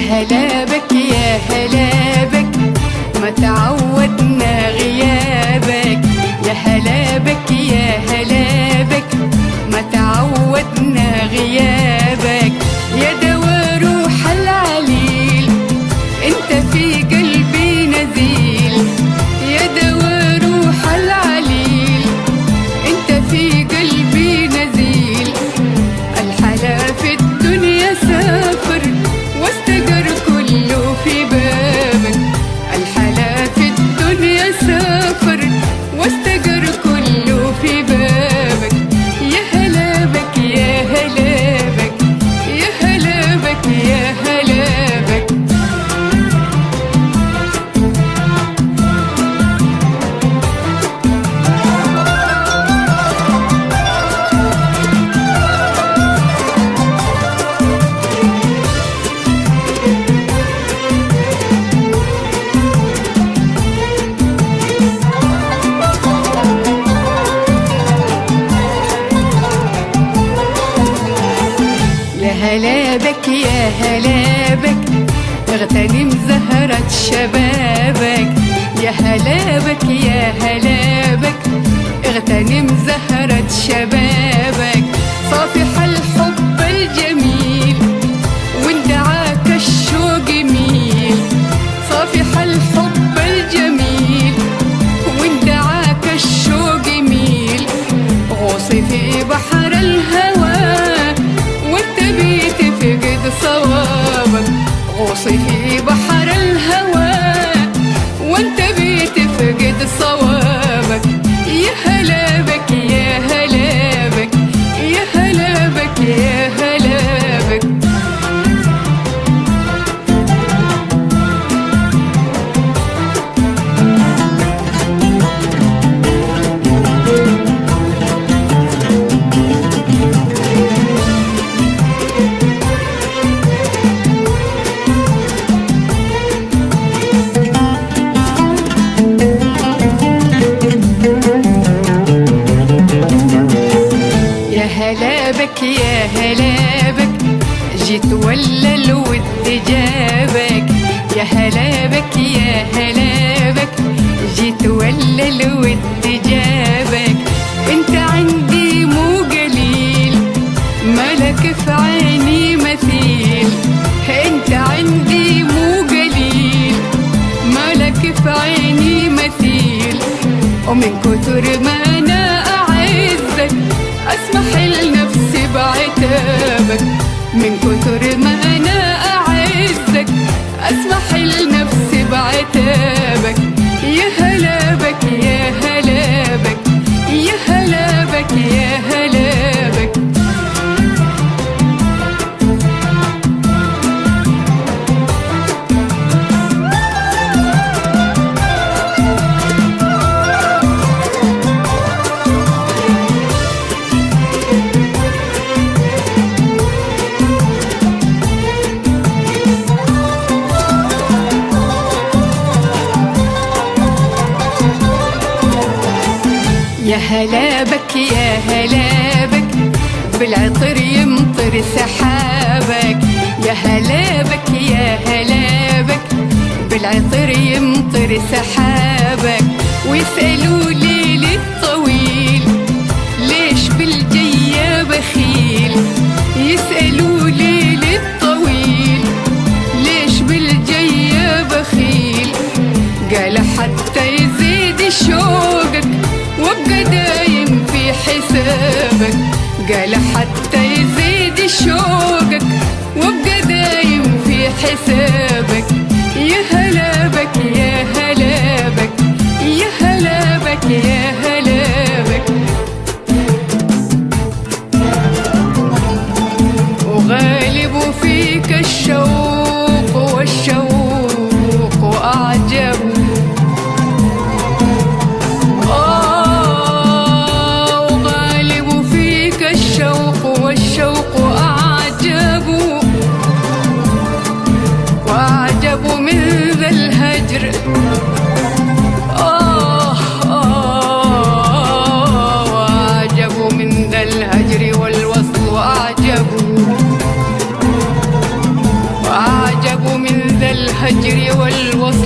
هلا بك يا هلا بك، ما تعودنا غيابك. يا هلا بك يا هلا بك، ما تعودنا غيابك. يا دوا روح العليل انت في قلبي نزيل. يا دوا روح العليل انت في قلبي نزيل. الحلا في الدنيا سافر واستقر كله في بابك. الحلا في الدنيا سافر واستقر كله في بابك. يا هلا بك يا هلا بك، يا هلا بك يا هلا بك. هلا بك يا هلا بك، اغتنم زهرة شبابك. يا هلا بك يا هلا بك، اغتنم زهرة شبابك. صافح الحب الجميل واندعاك الشوق ميل. صافح الحب الجميل واندعاك الشوق ميل. غوصي في بحر الهوى وانت بتفقد صوابك. غوصي في بحر الهوى وانت بتفقد صوابك. يا هلا بك يا هلا بك، يا هلا بك يا هلا بك. هلا بك يا هلا بك، جيت ولا الود جابك. يا هلا بك يا هلا بك، جيت ولا الود جابك. انت عندي مو قليل، ملك في عيني مثيل. انت عندي مو قليل، ملك في عيني مثيل. ومن كتر ما انا اعزك اسمح لنفسي بعتابك. من كتر ما انا اعزك اسمح لنفسي بعتابك. يا هلا بك يا هلا بك، يا هلا بك يا هلا بك. يا هلا بك يا هلا بك، بالعطر يمطر سحابك. يا هلا بك يا هلا بك، بالعطر يمطر سحابك. ويسألوا ليل الطويل ليش بالجية بخيل. يسألوا ليل الطويل ليش بالجية بخيل. قال حتى يزيد شوقك وابقى دايم في حسابك. قال حتى يزيد شوقك وابقى دايم في حسابك. يا هلا بك يا هلا بك يا هلا بك يا هلا بك. وغالب فيك الشوق والشوق أعجب. وغالب فيك الشوق والشوق أعجب. وأعجب من ذا الهجر وأعجب من ذا الهجر والوصل أعجب. وأعجب من ذا الهجر والوصل